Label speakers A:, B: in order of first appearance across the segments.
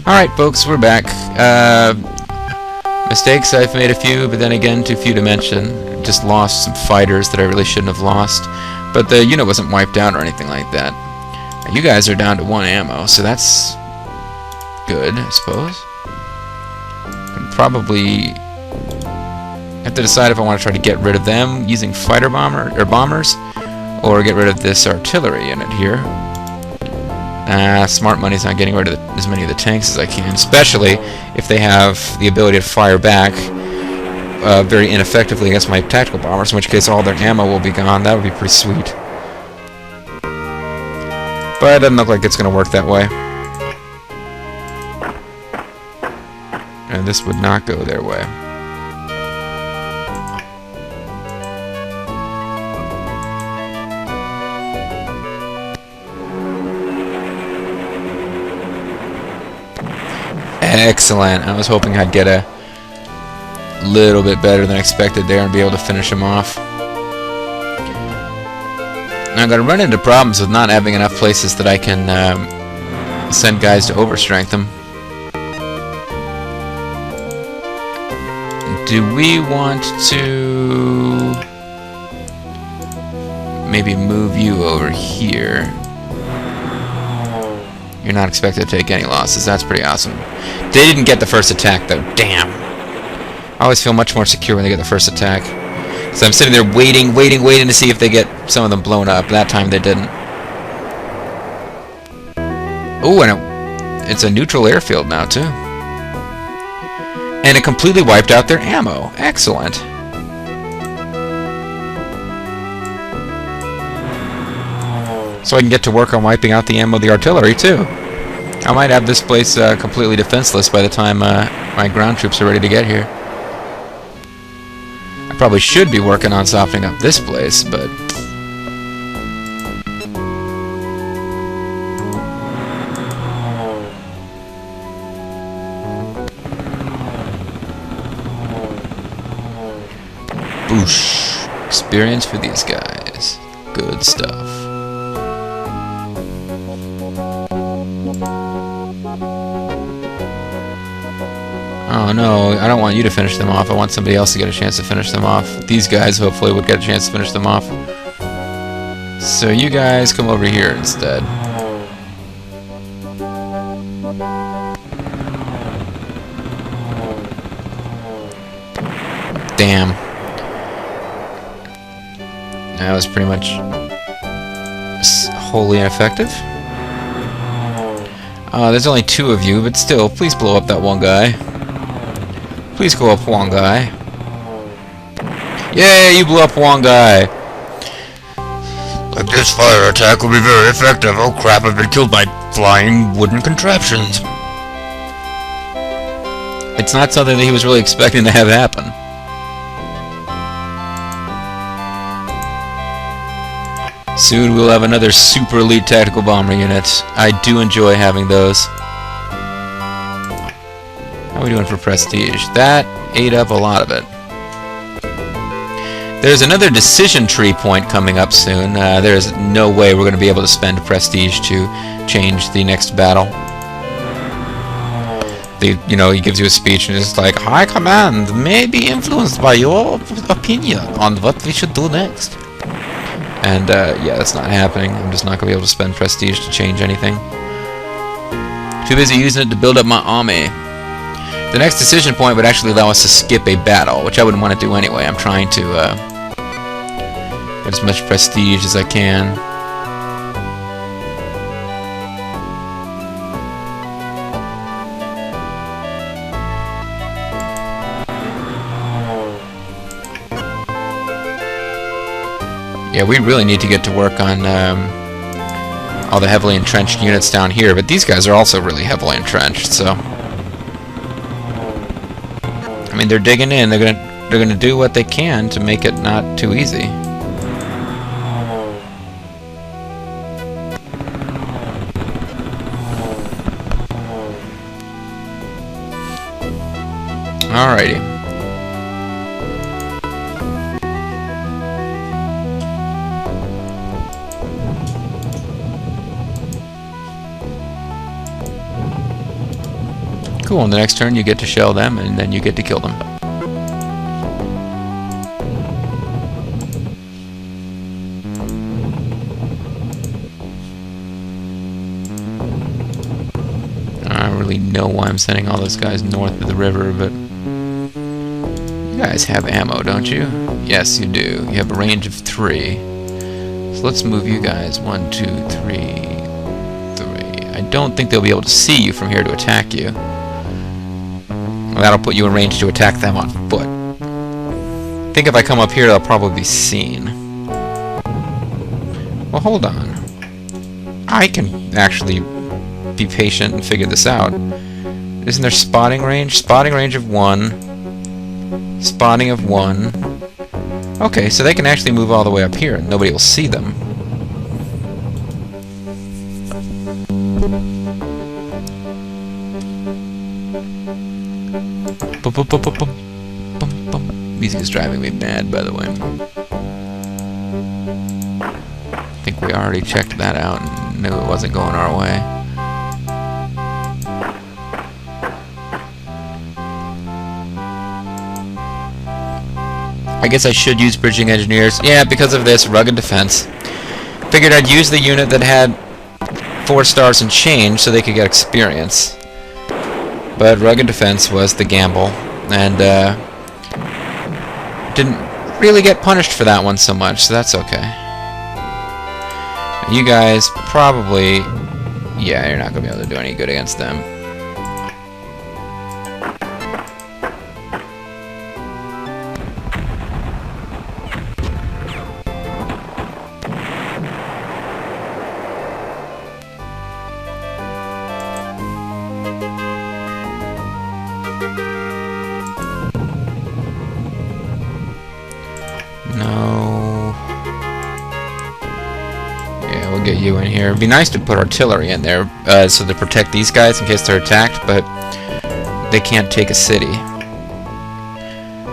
A: Alright, folks, we're back. Mistakes, I've made a few, but then again, too few to mention. Just lost some fighters that I really shouldn't have lost. But the unit wasn't wiped out or anything like that. You guys are down to 1 ammo, so that's good, I suppose. And probably have to decide if I want to try to get rid of them using fighter bombers, or get rid of this artillery unit here. Smart money's not getting rid of as many of the tanks as I can, especially if they have the ability to fire back very ineffectively against my tactical bombers, in which case all their ammo will be gone. That would be pretty sweet. But it doesn't look like it's going to work that way. And this would not go their way. Excellent. I was hoping I'd get a little bit better than expected there and be able to finish him off. Now I'm going to run into problems with not having enough places that I can send guys to overstrength them. Do we want to maybe move you over here? You're not expected to take any losses. That's pretty awesome. They didn't get the first attack, though. Damn. I always feel much more secure when they get the first attack. So I'm sitting there waiting to see if they get some of them blown up. That time they didn't. Oh, and it's a neutral airfield now, too. And it completely wiped out their ammo. Excellent. So I can get to work on wiping out the ammo of the artillery, too. I might have this place completely defenseless by the time my ground troops are ready to get here. I probably should be working on softening up this place, but... Boosh. Experience for these guys. Good stuff. Oh no, I don't want you to finish them off. I want somebody else to get a chance to finish them off. These guys hopefully would get a chance to finish them off. So you guys come over here instead. Damn. That was pretty much wholly ineffective. There's only 2 of you, but still, please blow up that one guy. Please go up one guy. Yay, you blew up one guy. Like this fire attack will be very effective. Oh crap, I've been killed by flying wooden contraptions. It's not something that he was really expecting to have happen. Soon we'll have another super elite tactical bomber unit. I do enjoy having those. How are we doing for prestige? That ate up a lot of it. There's another decision tree point coming up soon. There's no way we're going to be able to spend prestige to change the next battle. He gives you a speech and it's like, High Command may be influenced by your opinion on what we should do next. And, yeah, that's not happening. I'm just not going to be able to spend prestige to change anything. Too busy using it to build up my army. The next decision point would actually allow us to skip a battle, which I wouldn't want to do anyway. I'm trying to get as much prestige as I can. Yeah, we really need to get to work on all the heavily entrenched units down here, but these guys are also really heavily entrenched, so... I mean, they're digging in. They're gonna do what they can to make it not too easy. Alrighty. Cool, and the next turn you get to shell them, and then you get to kill them. I don't really know why I'm sending all those guys north of the river, but... You guys have ammo, don't you? Yes, you do. You have a range of 3. So let's move you guys. 1, 2, 3, 3. I don't think they'll be able to see you from here to attack you. Well, that'll put you in range to attack them on foot. I think if I come up here, they'll probably be seen. Well, hold on. I can actually be patient and figure this out. Isn't there spotting range? Spotting range of 1. Spotting of 1. Okay, so they can actually move all the way up here and nobody will see them. Music is driving me mad, by the way. I think we already checked that out and knew it wasn't going our way. I guess I should use bridging engineers. Yeah, because of this rugged defense. Figured I'd use the unit that had 4 stars and change so they could get experience. But rugged defense was the gamble, and didn't really get punished for that one so much, so that's okay. You guys probably... Yeah, you're not going to be able to do any good against them. No. Yeah, we'll get you in here. It'd be nice to put artillery in there so to protect these guys in case they're attacked, but they can't take a city.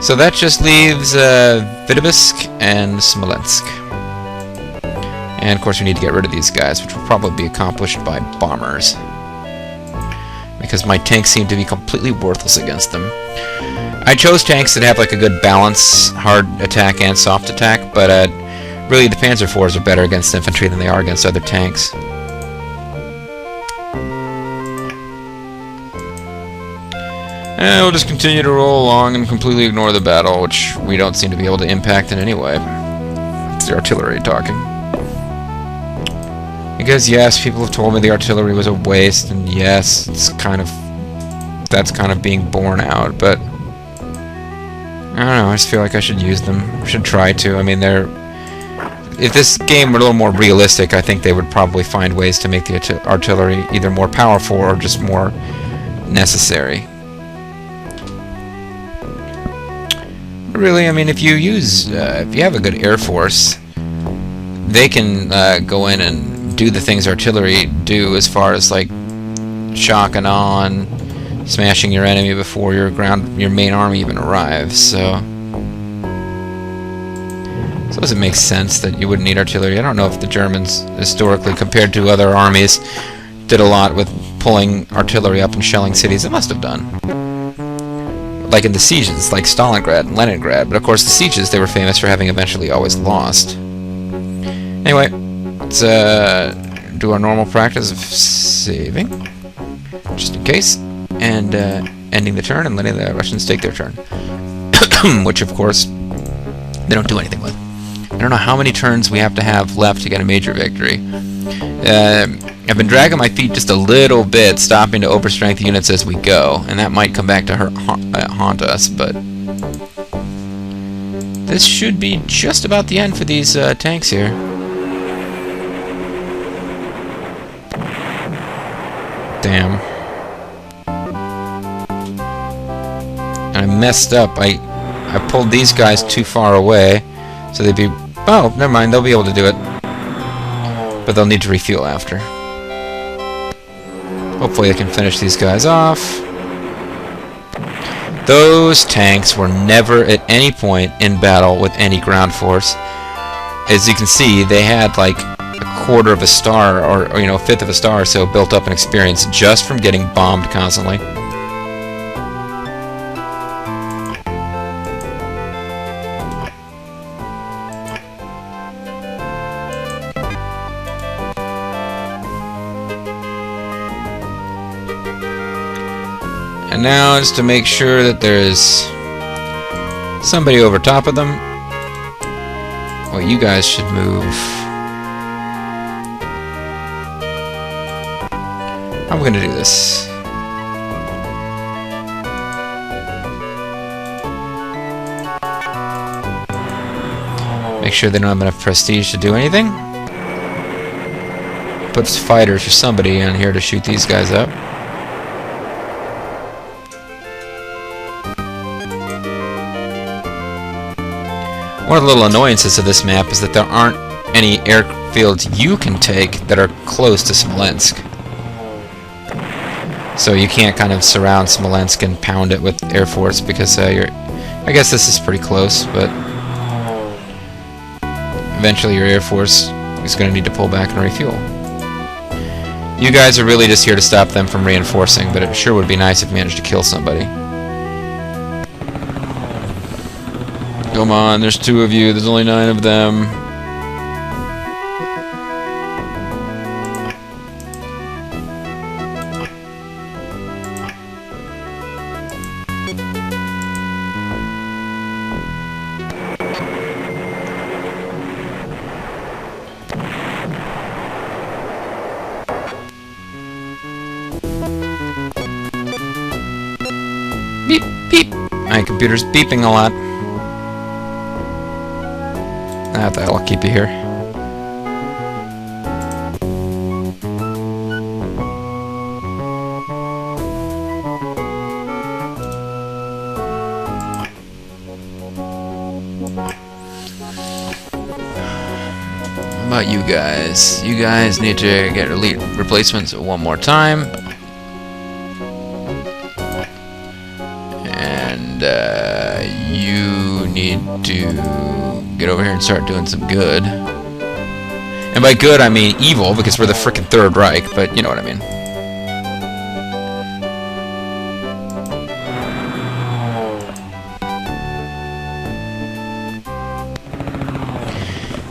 A: So that just leaves Vitebsk and Smolensk. And of course we need to get rid of these guys, which will probably be accomplished by bombers. Because my tanks seem to be completely worthless against them. I chose tanks that have like a good balance, hard attack and soft attack, but really the Panzer IVs are better against infantry than they are against other tanks. And we'll just continue to roll along and completely ignore the battle, which we don't seem to be able to impact in any way. It's the artillery talking. Because yes, people have told me the artillery was a waste, and yes, that's kind of being borne out, but I don't know, I just feel like I should use them. I should try to. I mean, if this game were a little more realistic, I think they would probably find ways to make the artillery either more powerful or just more necessary. But really, I mean, if you have a good air force, they can go in and do the things artillery do as far as like shock and awe and smashing your enemy before your main army even arrives. So does it make sense that you wouldn't need artillery? I don't know if the Germans, historically, compared to other armies, did a lot with pulling artillery up and shelling cities. It must have done. Like in the sieges, like Stalingrad and Leningrad. But of course the sieges, they were famous for having eventually always lost. Anyway, let's do our normal practice of saving, just in case. And ending the turn and letting the Russians take their turn. Which, of course, they don't do anything with. I don't know how many turns we have to have left to get a major victory. I've been dragging my feet just a little bit, stopping to overstrength units as we go, and that might come back to haunt us, but this should be just about the end for these tanks here. Damn. And I messed up. I pulled these guys too far away, so they'd be... Oh, never mind, they'll be able to do it. But they'll need to refuel after. Hopefully I can finish these guys off. Those tanks were never at any point in battle with any ground force. As you can see, they had like a quarter of a star, or you know, a fifth of a star or so built up in experience just from getting bombed constantly. And now, just to make sure that there is somebody over top of them, well, you guys should move. I'm going to do this. Make sure they don't have enough prestige to do anything. Put fighters or somebody in here to shoot these guys up. One of the little annoyances of this map is that there aren't any airfields you can take that are close to Smolensk. So you can't kind of surround Smolensk and pound it with Air Force because you're... I guess this is pretty close, but eventually your Air Force is going to need to pull back and refuel. You guys are really just here to stop them from reinforcing, but it sure would be nice if you managed to kill somebody. Come on, there's 2 of you, there's only 9 of them. Beep, beep. My computer's beeping a lot. What the hell, I'll keep you here. How about you guys? You guys need to get elite replacements one more time. And you need to get over here and start doing some good. And by good, I mean evil, because we're the frickin' Third Reich, but you know what I mean.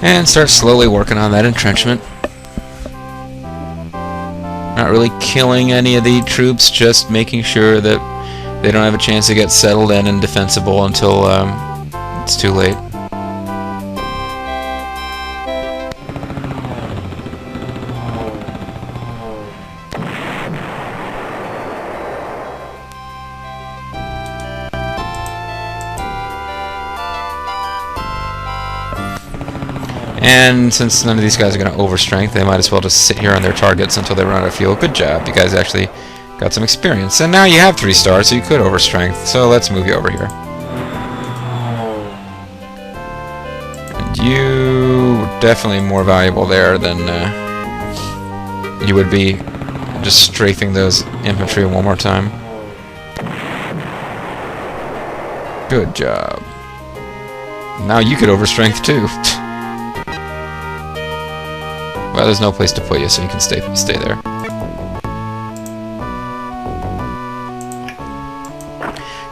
A: And start slowly working on that entrenchment. Not really killing any of the troops, just making sure that they don't have a chance to get settled in and defensible until it's too late. And since none of these guys are going to overstrength, they might as well just sit here on their targets until they run out of fuel. Good job. You guys actually got some experience. And now you have 3 stars, so you could overstrength. So let's move you over here. And you were definitely more valuable there than you would be just strafing those infantry one more time. Good job. Now you could overstrength too. Well, there's no place to put you, so you can stay there.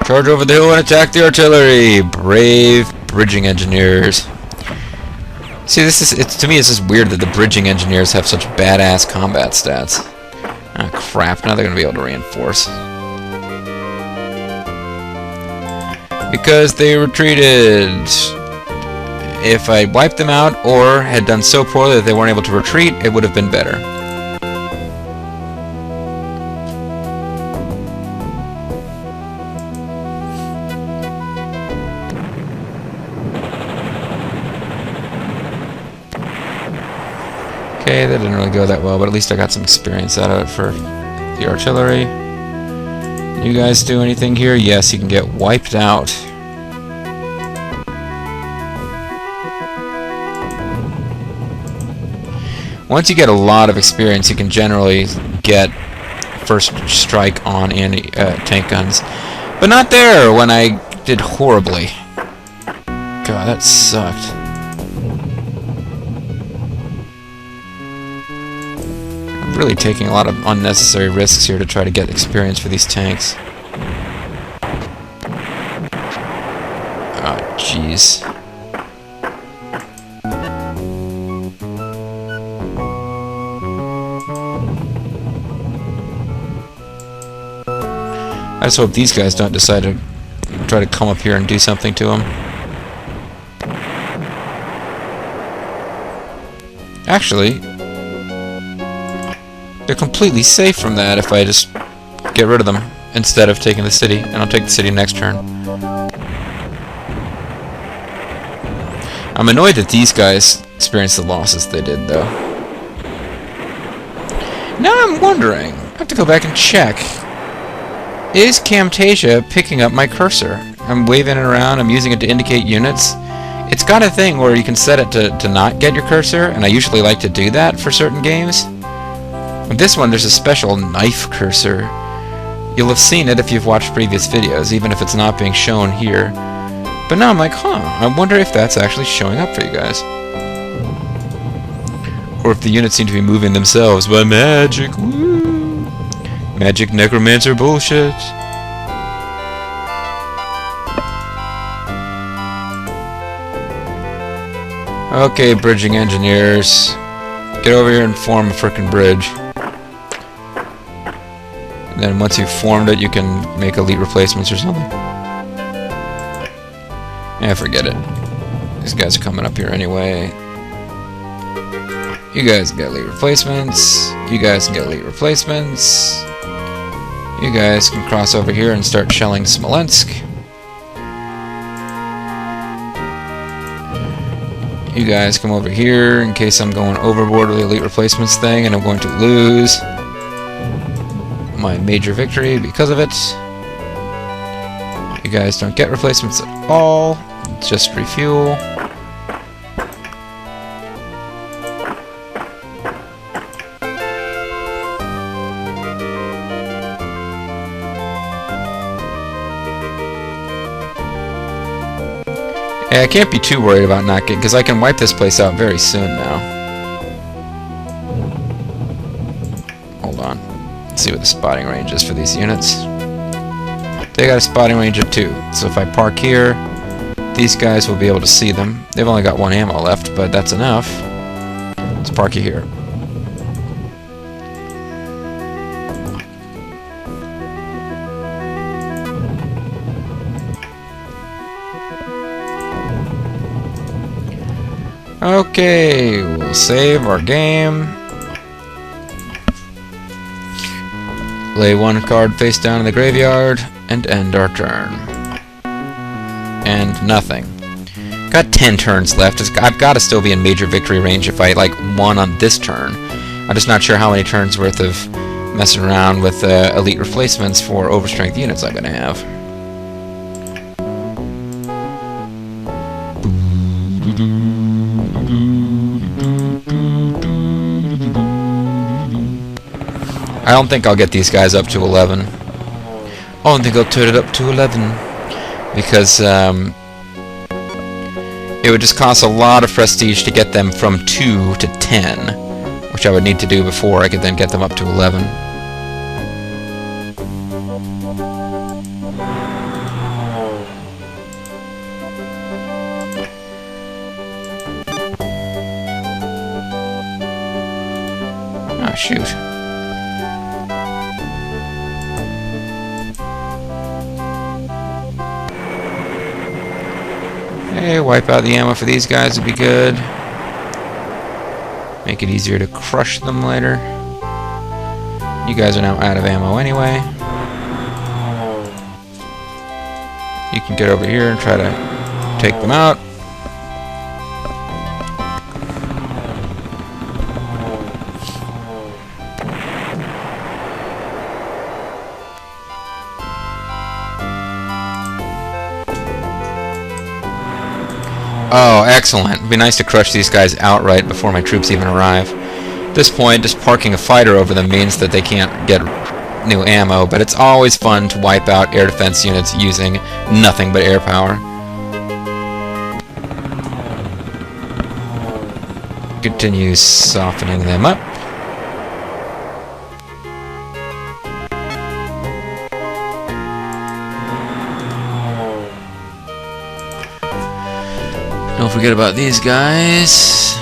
A: Charge over the hill and attack the artillery! Brave bridging engineers. See, to me, it's just weird that the bridging engineers have such badass combat stats. Ah, crap, now they're going to be able to reinforce. Because they retreated. If I wiped them out, or had done so poorly that they weren't able to retreat, it would have been better. Okay, that didn't really go that well, but at least I got some experience out of it for the artillery. You guys do anything here? Yes, you can get wiped out. Once you get a lot of experience, you can generally get first strike on anti-tank guns. But not there when I did horribly. God, that sucked. I'm really taking a lot of unnecessary risks here to try to get experience for these tanks. Oh, jeez. I just hope these guys don't decide to try to come up here and do something to them. Actually, they're completely safe from that if I just get rid of them instead of taking the city, and I'll take the city next turn. I'm annoyed that these guys experienced the losses they did, though. Now I'm wondering, I have to go back and check. Is Camtasia picking up my cursor? I'm waving it around, I'm using it to indicate units. It's got a thing where you can set it to not get your cursor, and I usually like to do that for certain games. With this one, there's a special knife cursor. You'll have seen it if you've watched previous videos, even if it's not being shown here. But now I'm like, I wonder if that's actually showing up for you guys. Or if the units seem to be moving themselves by magic. Woo! Magic necromancer bullshit. Okay, bridging engineers. Get over here and form a frickin' bridge. And then once you've formed it, you can make elite replacements or something. Yeah, forget it. These guys are coming up here anyway. You guys get elite replacements. You guys can get elite replacements. You guys can cross over here and start shelling Smolensk. You guys come over here in case I'm going overboard with the elite replacements thing and I'm going to lose my major victory because of it. You guys don't get replacements at all, just refuel. I can't be too worried about not getting, because I can wipe this place out very soon now. Hold on. Let's see what the spotting range is for these units. They got a spotting range of 2. So if I park here, these guys will be able to see them. They've only got 1 ammo left, but that's enough. Let's park you here. Okay, we'll save our game. Lay 1 card face down in the graveyard and end our turn. And nothing. Got 10 turns left. I've got to still be in major victory range if I like won on this turn. I'm just not sure how many turns worth of messing around with elite replacements for overstrength units I'm going to have. I don't think I'll get these guys up to 11. I don't think I'll turn it up to 11. Because it would just cost a lot of prestige to get them from 2 to 10. Which I would need to do before I could then get them up to 11. Oh, shoot. Okay, wipe out the ammo for these guys would be good. Make it easier to crush them later. You guys are now out of ammo anyway. You can get over here and try to take them out. Oh, excellent. It'd be nice to crush these guys outright before my troops even arrive. At this point, just parking a fighter over them means that they can't get new ammo, but it's always fun to wipe out air defense units using nothing but air power. Continue softening them up. Don't forget about these guys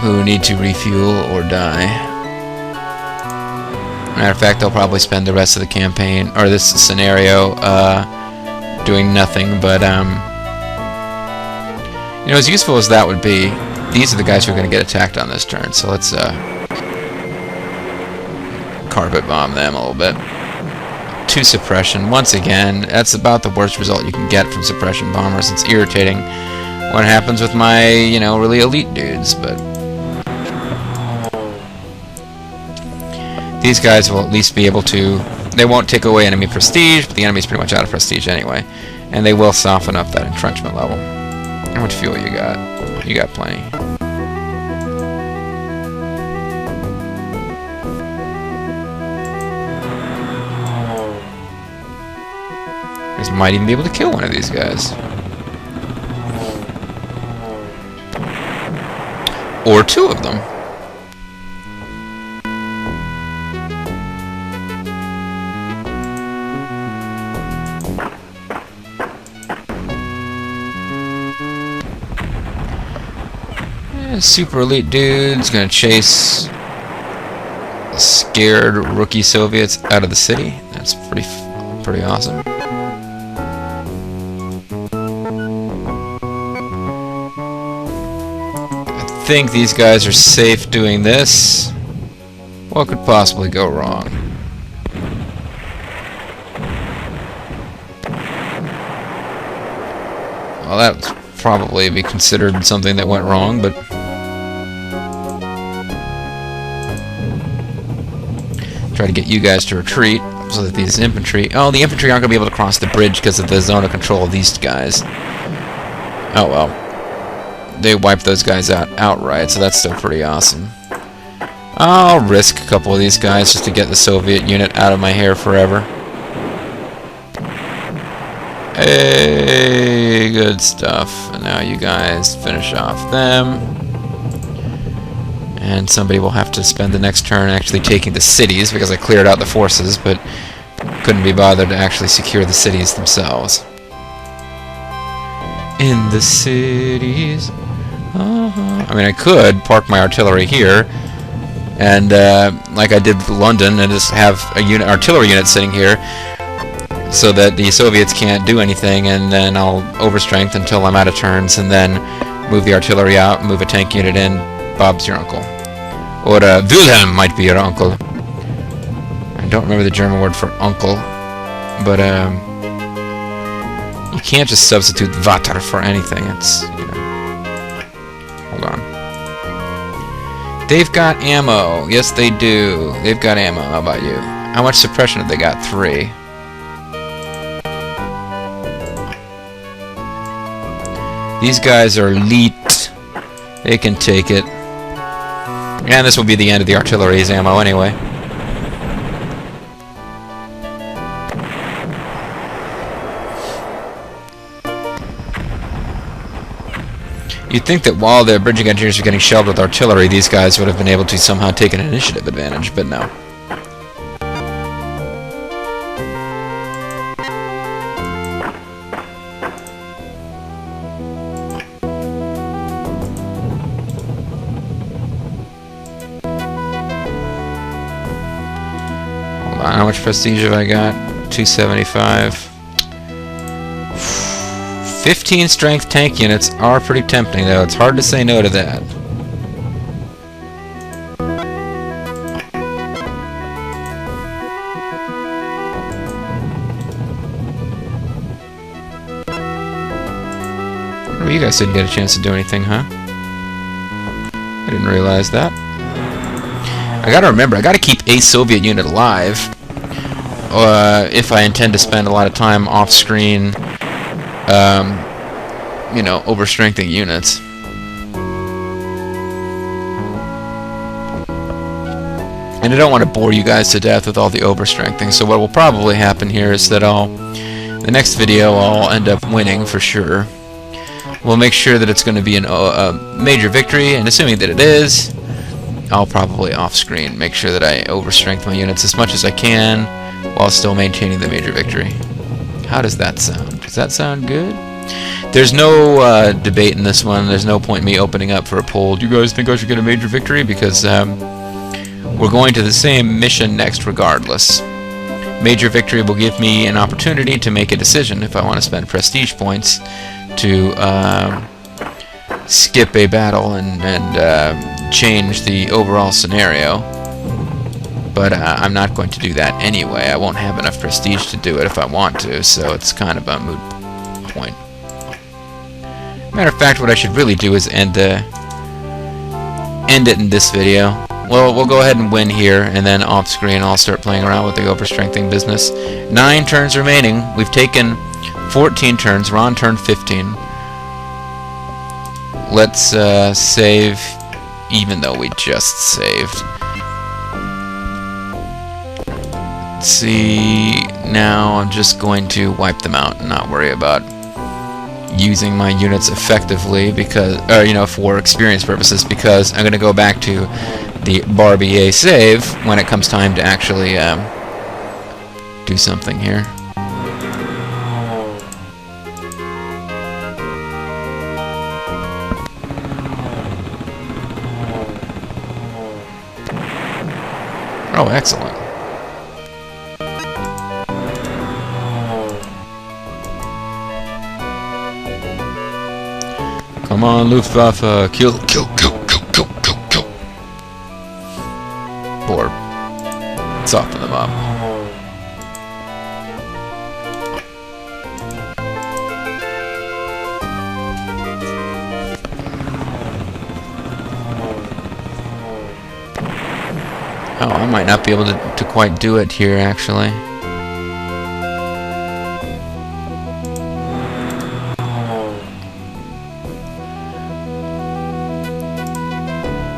A: who need to refuel or die. Matter of fact, they'll probably spend the rest of the campaign, or this scenario, doing nothing, but, you know, as useful as that would be, these are the guys who are going to get attacked on this turn, so let's, carpet bomb them a little bit. 2 suppression. Once again, that's about the worst result you can get from suppression bombers. It's irritating what happens with my, you know, really elite dudes, but these guys will at least be able to, they won't take away enemy prestige, but the enemy's pretty much out of prestige anyway, and they will soften up that entrenchment level. How much fuel you got? You got plenty. Just might even be able to kill one of these guys. Or 2 of them. Super elite dude's gonna chase scared rookie Soviets out of the city. That's pretty awesome. I think these guys are safe doing this. What could possibly go wrong? Well, that would probably be considered something that went wrong, but try to get you guys to retreat so that these infantry... Oh, the infantry aren't going to be able to cross the bridge because of the zone of control of these guys. Oh, well. They wiped those guys out outright, so that's still pretty awesome. I'll risk a couple of these guys just to get the Soviet unit out of my hair forever. Hey, good stuff. And now you guys finish off them. And somebody will have to spend the next turn actually taking the cities, because I cleared out the forces, but couldn't be bothered to actually secure the cities themselves. In the cities. I mean, I could park my artillery here, and like I did with London, and just have a artillery unit sitting here, so that the Soviets can't do anything, and then I'll overstrength until I'm out of turns, and then move the artillery out, move a tank unit in. Bob's your uncle. Or Wilhelm might be your uncle. I don't remember the German word for uncle, but you can't just substitute Vater for anything. It's, you know. Hold on. They've got ammo. Yes, they do. They've got ammo. How about you? How much suppression have they got? 3. These guys are elite. They can take it. And this will be the end of the artillery's ammo anyway. You'd think that while the bridging engineers were getting shelled with artillery, these guys would have been able to somehow take an initiative advantage, but no. How much prestige have I got? 275. 15 strength tank units are pretty tempting, though. It's hard to say no to that. Oh, you guys didn't get a chance to do anything, huh? I didn't realize that. I gotta remember, I gotta keep a Soviet unit alive if I intend to spend a lot of time off-screen, you know, overstrengthening units. And I don't want to bore you guys to death with all the overstrengthening, so what will probably happen here is that the next video I'll end up winning for sure. We'll make sure that it's going to be a major victory, and assuming that it is, I'll probably off-screen make sure that I overstrength my units as much as I can while still maintaining the major victory. How does that sound? Does that sound good? There's no debate in this one. There's no point in me opening up for a poll. Do you guys think I should get a major victory? Because we're going to the same mission next regardless. Major victory will give me an opportunity to make a decision if I want to spend prestige points to skip a battle and change the overall scenario. But I'm not going to do that anyway. I won't have enough prestige to do it if I want to, so it's kind of a moot point. Matter of fact, what I should really do is end it in this video. Well, we'll go ahead and win here, and then off screen I'll start playing around with the overstrengthening business. 9 turns remaining. We've taken 14 turns. We're on turn 15. Let's save, even though we just saved. Let's see. Now I'm just going to wipe them out and not worry about using my units effectively because, for experience purposes, because I'm going to go back to the Barbarossa save when it comes time to actually do something here. Oh, excellent. Come on, Luftwaffe, kill. Or soften them up. Oh, I might not be able to quite do it here, actually.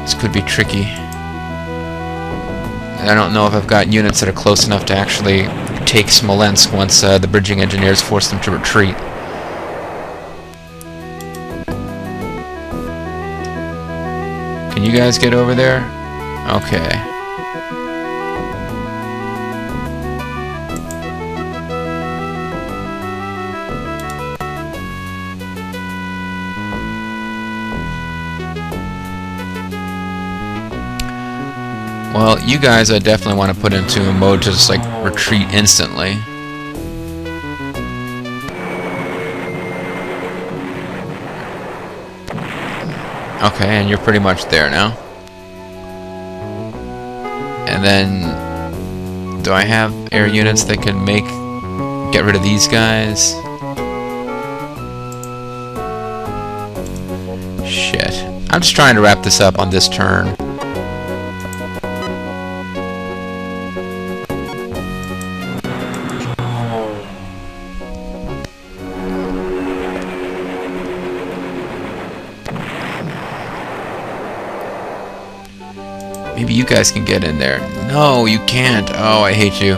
A: This could be tricky. I don't know if I've got units that are close enough to actually take Smolensk once the bridging engineers force them to retreat. Can you guys get over there? Okay. Well, you guys I definitely want to put into a mode to just like retreat instantly. Okay, and you're pretty much there now. And then do I have air units that can get rid of these guys? Shit. I'm just trying to wrap this up on this turn. Maybe you guys can get in there. No, you can't. Oh, I hate you.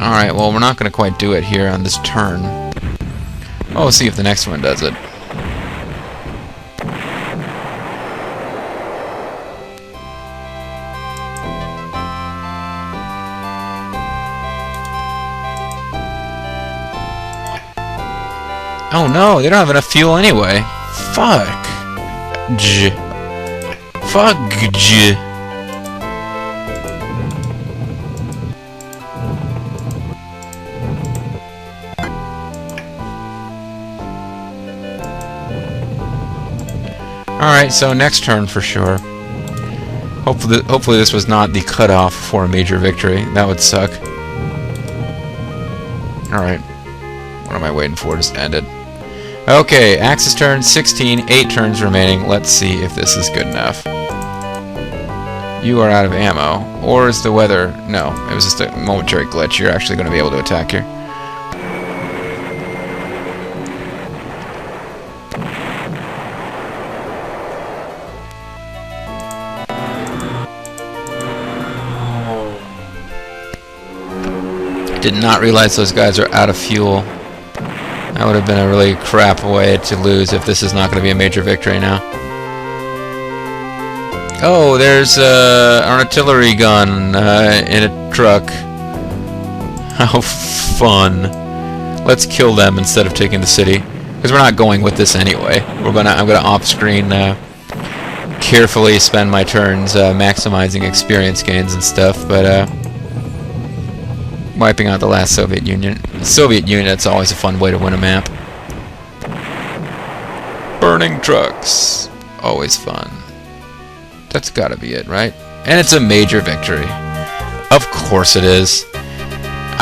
A: Alright, well, we're not going to quite do it here on this turn. Oh, we'll see if the next one does it. Oh no, they don't have enough fuel anyway. Fuck. Fuck. Alright, so next turn for sure. Hopefully this was not the cutoff for a major victory. That would suck. Alright. What am I waiting for? Just end it. Okay, Axis turn 16, 8 turns remaining. Let's see if this is good enough. You are out of ammo. Or is the weather... No, it was just a momentary glitch. You're actually going to be able to attack here. Did not realize those guys are out of fuel. That would have been a really crap way to lose if this is not going to be a major victory now. Oh, there's an artillery gun in a truck. How fun. Let's kill them instead of taking the city. Because we're not going with this anyway. I'm gonna off-screen carefully spend my turns maximizing experience gains and stuff, but wiping out the last Soviet Union. Soviet Union's always a fun way to win a map. Burning trucks. Always fun. That's gotta be it, right? And it's a major victory. Of course it is.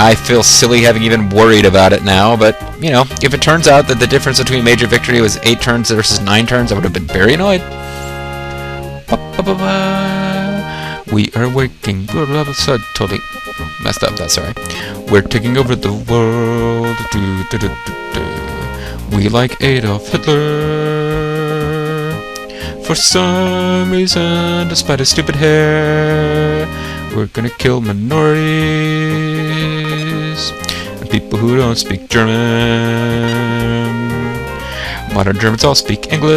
A: I feel silly having even worried about it now, but, you know, if it turns out that the difference between major victory was 8 turns versus 9 turns, I would have been very annoyed. We are working. Totally messed up that, sorry. We're taking over the world. We like Adolf Hitler. For some reason, despite his stupid hair, we're gonna kill minorities and people who don't speak German. Modern Germans all speak English,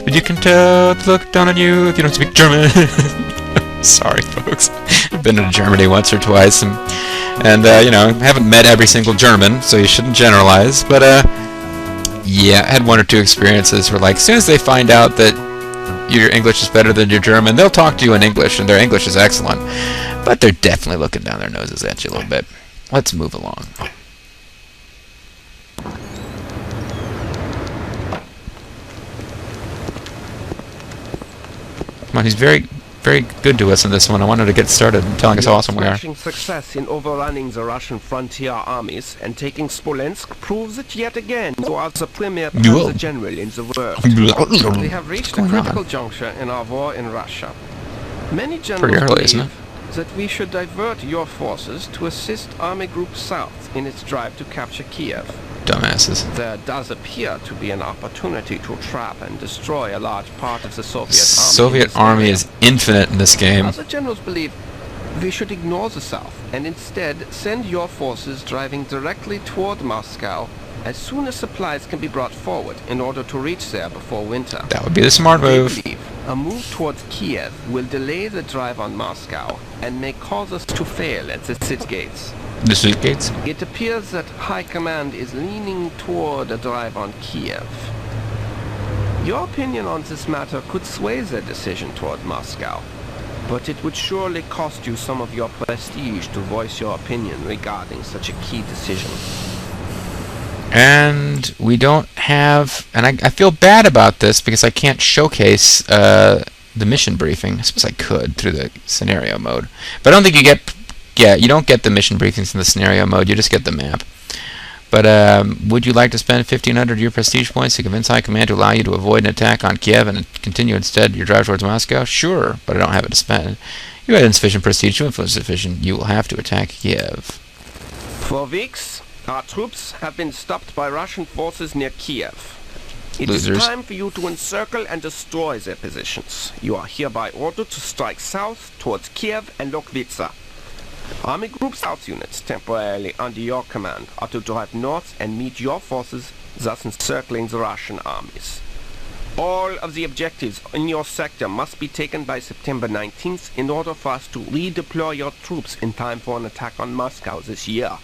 A: but you can tell they look down on you if you don't speak German. Sorry, folks. I've been to Germany once or twice, and you know, haven't met every single German, so you shouldn't generalize. But yeah, I had 1 or 2 experiences where, like, as soon as they find out that your English is better than your German, they'll talk to you in English, and their English is excellent. But they're definitely looking down their noses at you a little bit. Let's move along. Come on, he's very good to us in this one. I wanted to get started telling us how awesome we are.
B: Success in overrunning the Russian frontier armies and taking Smolensk proves it yet again. You are the premier Panzer general in the world. We have reached a critical juncture in our war in Russia. Many generals believe that we should divert your forces to assist Army Group South in its drive to capture Kiev.
A: Dumbasses.
B: There does appear to be an opportunity to trap and destroy a large part of the Soviet army.
A: Soviet army is infinite in this game.
B: Other generals believe we should ignore the South and instead send your forces driving directly toward Moscow as soon as supplies can be brought forward in order to reach there before winter.
A: That would be the smart move.
B: They believe a move towards Kiev will delay the drive on Moscow and may cause us to fail at the city gates.
A: The city gates?
B: It appears that High Command is leaning toward a drive on Kiev. Your opinion on this matter could sway their decision toward Moscow, but it would surely cost you some of your prestige to voice your opinion regarding such a key decision.
A: And we don't have... And I feel bad about this because I can't showcase the mission briefing. I suppose I could through the scenario mode. But I don't think you get... Yeah, you don't get the mission briefings in the scenario mode, you just get the map. But would you like to spend 1,500 of your prestige points to convince High Command to allow you to avoid an attack on Kiev and continue instead your drive towards Moscow? Sure, but I don't have it to spend. You had insufficient prestige to influence sufficient. You will have to attack Kiev.
B: For weeks, our troops have been stopped by Russian forces near Kiev. It
A: Losers.
B: is time for you to encircle and destroy their positions. You are hereby ordered to strike south towards Kiev and Lokvitsa. Army Group South units, temporarily under your command, are to drive north and meet your forces, thus encircling the Russian armies. All of the objectives in your sector must be taken by September 19th in order for us to redeploy your troops in time for an attack on Moscow this year.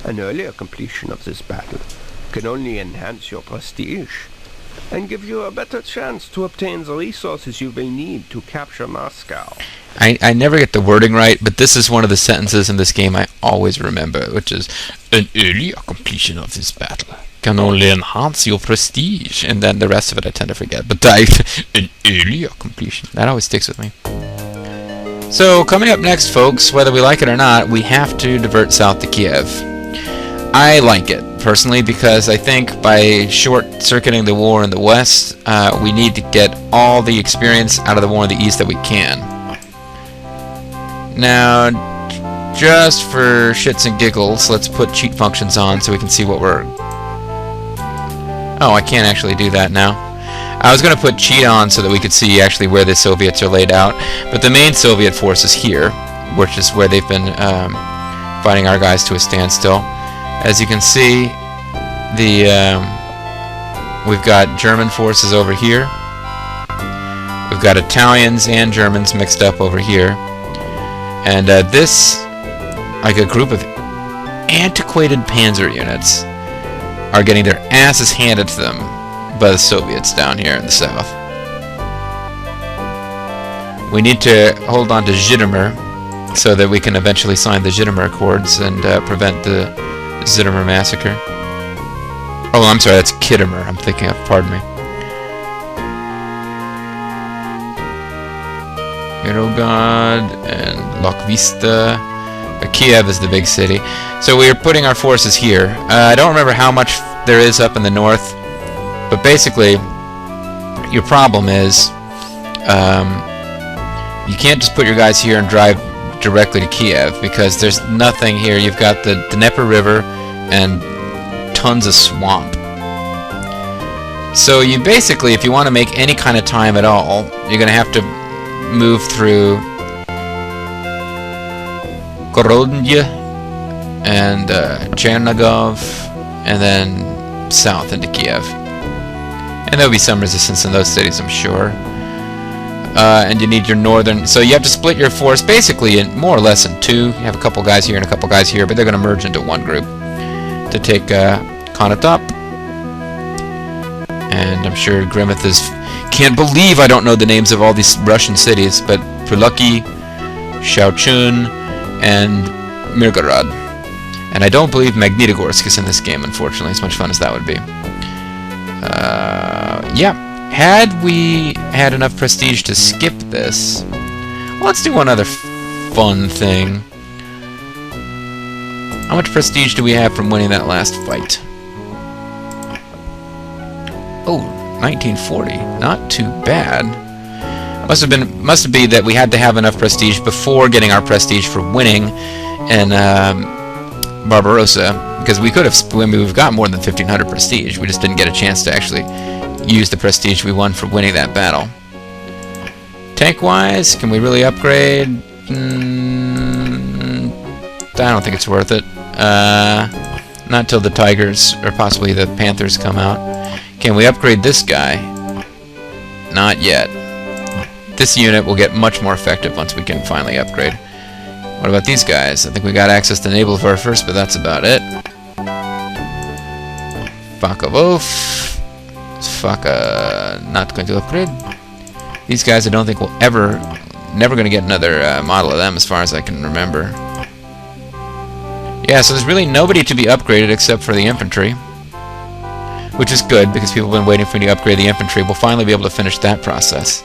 B: An earlier completion of this battle can only enhance your prestige and give you a better chance to obtain the resources you will need to capture Moscow.
A: I never get the wording right, but this is one of the sentences in this game I always remember, which is, an earlier completion of this battle can only enhance your prestige. And then the rest of it I tend to forget, but an earlier completion, that always sticks with me. So, coming up next, folks, whether we like it or not, we have to divert south to Kiev. I like it, personally, because I think by short-circuiting the war in the west, we need to get all the experience out of the war in the east that we can. Now, just for shits and giggles, let's put cheat functions on so we can see what we're... Oh, I can't actually do that now. I was going to put cheat on so that we could see actually where the Soviets are laid out, but the main Soviet force is here, which is where they've been fighting our guys to a standstill. As you can see, we've got German forces over here. We've got Italians and Germans mixed up over here. And this, like a group of antiquated Panzer units, are getting their asses handed to them by the Soviets down here in the south. We need to hold on to Zhytomyr so that we can eventually sign the Zhytomyr Accords and prevent the Zhytomyr massacre. Oh, I'm sorry, that's Kittimer I'm thinking of, pardon me. Mirogod and Lokvista. Kiev is the big city. So we are putting our forces here. I don't remember how much there is up in the north, but basically your problem is you can't just put your guys here and drive directly to Kiev, because there's nothing here. You've got the Dnieper River and tons of swamp. So you basically, if you want to make any kind of time at all, you're going to have to move through Korodnya and Chernigov, and then south into Kiev. And there'll be some resistance in those cities, I'm sure. And you need your northern... So you have to split your force basically in more or less in two. You have a couple guys here and a couple guys here, but they're going to merge into one group to take Konotop. And I'm sure Grimmeth is... Can't believe I don't know the names of all these Russian cities, but Pulucky, Shaochun, and Mirgorod. And I don't believe Magnitogorsk is in this game, unfortunately, as much fun as that would be. Yeah. Had we had enough prestige to skip this... Well, let's do one other fun thing. How much prestige do we have from winning that last fight? Oh, 1940. Not too bad. Must have been that we had to have enough prestige before getting our prestige for winning in Barbarossa, because we could have... we've got more than 1,500 prestige. We just didn't get a chance to actually use the prestige we won for winning that battle. Tank-wise, can we really upgrade? I don't think it's worth it. Not till the Tigers, or possibly the Panthers, come out. Can we upgrade this guy? Not yet. This unit will get much more effective once we can finally upgrade. What about these guys? I think we got access to Naval first, but that's about it. Fakovov. Not going to upgrade. These guys I don't think will never going to get another model of them as far as I can remember. Yeah, so there's really nobody to be upgraded except for the infantry, which is good because people have been waiting for me to upgrade the infantry. We'll finally be able to finish that process.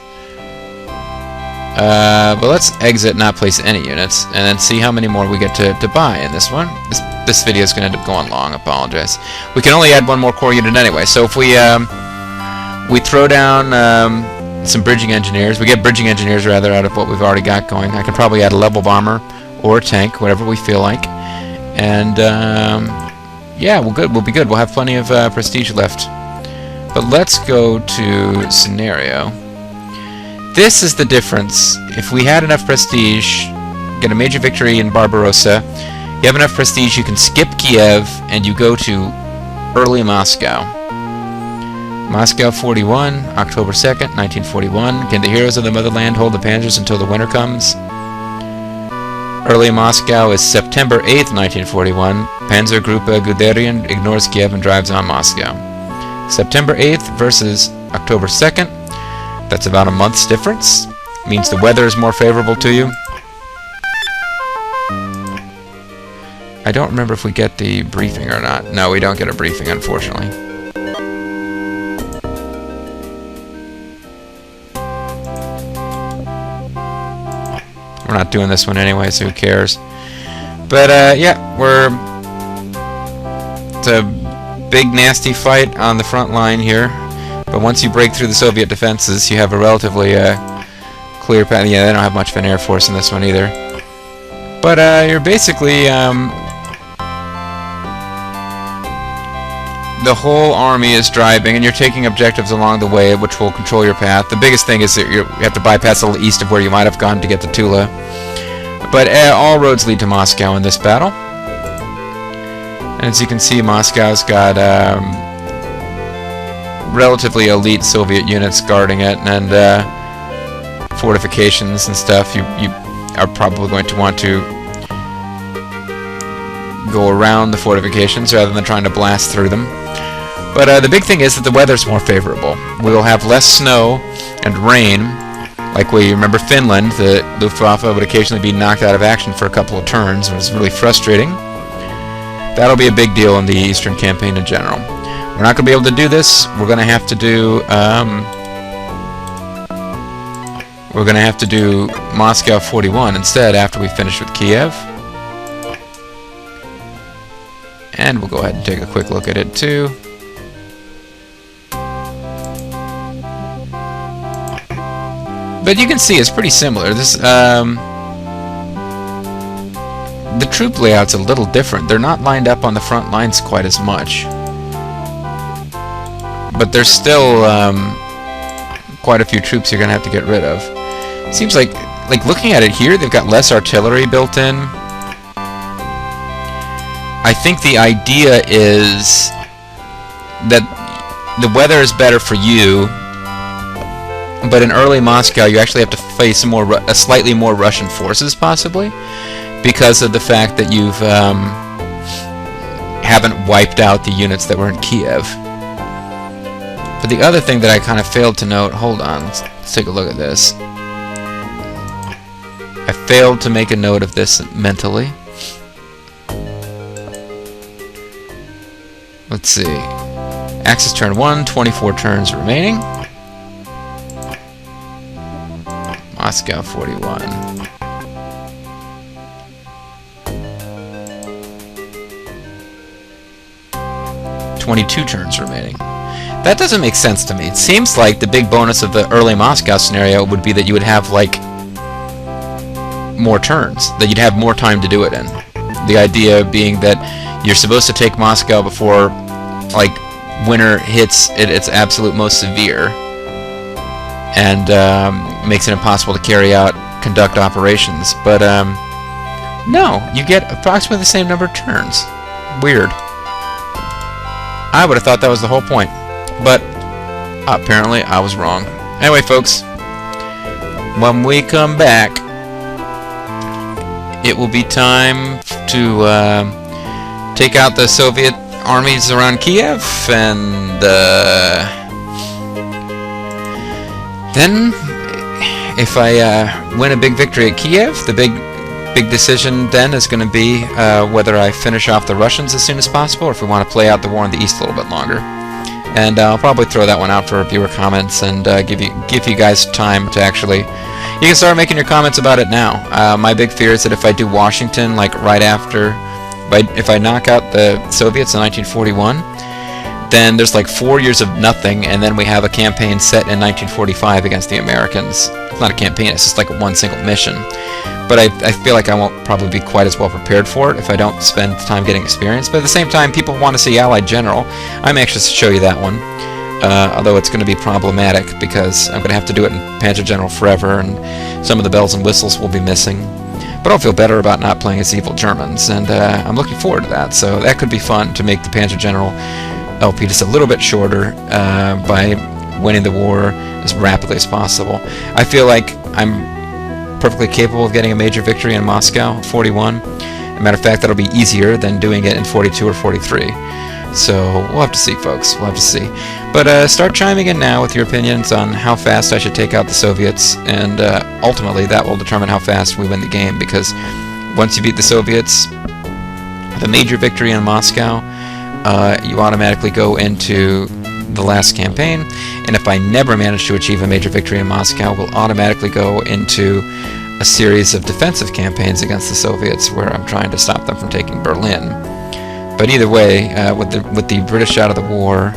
A: But let's exit, not place any units, and then see how many more we get to buy in this one. This video is going to end up going long, I apologize. We can only add one more core unit anyway, so if we throw down some bridging engineers, we get bridging engineers rather out of what we've already got going. I can probably add a level bomber or a tank, whatever we feel like. And yeah, we'll be good. We'll have plenty of prestige left. But let's go to scenario. This is the difference. If we had enough prestige, get a major victory in Barbarossa, you have enough prestige, you can skip Kiev, and you go to early Moscow. Moscow 41, October 2nd, 1941. Can the heroes of the motherland hold the Panzers until the winter comes? Early Moscow is September 8th, 1941. Panzer Gruppe Guderian ignores Kiev and drives on Moscow. September 8th versus October 2nd. That's about a month's difference. Means the weather is more favorable to you. I don't remember if we get the briefing or not. No, we don't get a briefing, unfortunately. We're not doing this one anyway, so who cares? But, yeah, it's a big, nasty fight on the front line here. But once you break through the Soviet defenses, you have a relatively clear path. Yeah, they don't have much of an air force in this one either. But you're basically... the whole army is driving, and you're taking objectives along the way, which will control your path. The biggest thing is that you have to bypass a little east of where you might have gone to get to Tula. But all roads lead to Moscow in this battle. And as you can see, Moscow's got relatively elite Soviet units guarding it, and fortifications and stuff, you are probably going to want to go around the fortifications rather than trying to blast through them. But the big thing is that the weather's more favorable. We will have less snow and rain. Like we remember Finland, the Luftwaffe would occasionally be knocked out of action for a couple of turns. It was really frustrating. That'll be a big deal in the Eastern Campaign in general. We're not going to be able to do this. We're going to have to do Moscow 41 instead after we finish with Kiev. And we'll go ahead and take a quick look at it too. But you can see it's pretty similar. This the troop layout's a little different. They're not lined up on the front lines quite as much. But there's still quite a few troops you're going to have to get rid of. Seems like looking at it here, they've got less artillery built in. I think the idea is that the weather is better for you, but in early Moscow you actually have to face slightly more Russian forces, possibly, because of the fact that you haven't wiped out the units that were in Kiev. But the other thing that I kind of failed to note, hold on, let's take a look at this. I failed to make a note of this mentally. Let's see. Axis turn 1, 24 turns remaining. Moscow 41. "22 turns remaining." That doesn't make sense to me. It seems like the big bonus of the early Moscow scenario would be that you would have, like, more turns, that you'd have more time to do it in. The idea being that you're supposed to take Moscow before, like, winter hits at its absolute most severe, and makes it impossible to conduct operations. But no, you get approximately the same number of turns. Weird. I would have thought that was the whole point, but apparently I was wrong. Anyway, folks, when we come back, it will be time to take out the Soviet armies around Kiev, and then if I win a big victory at Kiev, the big decision then is going to be whether I finish off the Russians as soon as possible, or if we want to play out the war in the east a little bit longer. And I'll probably throw that one out for viewer comments and give you guys time to actually. You can start making your comments about it now. My big fear is that if I do Washington, like right after, if I knock out the Soviets in 1941, then there's like 4 years of nothing, and then we have a campaign set in 1945 against the Americans. It's not a campaign, it's just like one single mission. But I feel like I won't probably be quite as well prepared for it if I don't spend time getting experience. But at the same time, people want to see Allied General. I'm anxious to show you that one. Although it's going to be problematic because I'm going to have to do it in Panzer General forever, and some of the bells and whistles will be missing. But I'll feel better about not playing as evil Germans, and I'm looking forward to that. So that could be fun, to make the Panzer General LP just a little bit shorter by winning the war as rapidly as possible. I feel like I'm perfectly capable of getting a major victory in Moscow 41. As a matter of fact, that'll be easier than doing it in 42 or 43. So we'll have to see, folks. We'll have to see. But start chiming in now with your opinions on how fast I should take out the Soviets, and ultimately that will determine how fast we win the game, because once you beat the Soviets, the major victory in Moscow, you automatically go into the last campaign, and if I never manage to achieve a major victory in Moscow, we'll automatically go into a series of defensive campaigns against the Soviets where I'm trying to stop them from taking Berlin. But either way, with the British out of the war,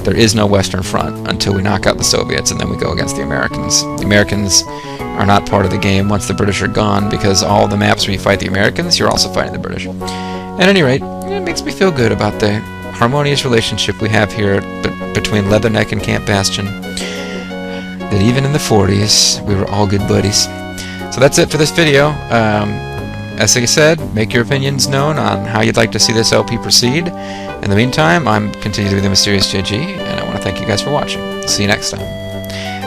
A: there is no Western Front until we knock out the Soviets, and then we go against the Americans. The Americans are not part of the game once the British are gone, because all the maps where you fight the Americans, you're also fighting the British. At any rate, it makes me feel good about the harmonious relationship we have here between Leatherneck and Camp Bastion, that even in the 40s, we were all good buddies. So that's it for this video. As I said, make your opinions known on how you'd like to see this LP proceed. In the meantime, I'm continuing to be the Mysterious JG, and I want to thank you guys for watching. See you next time.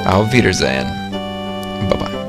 A: Auf Wiedersehen. Bye-bye.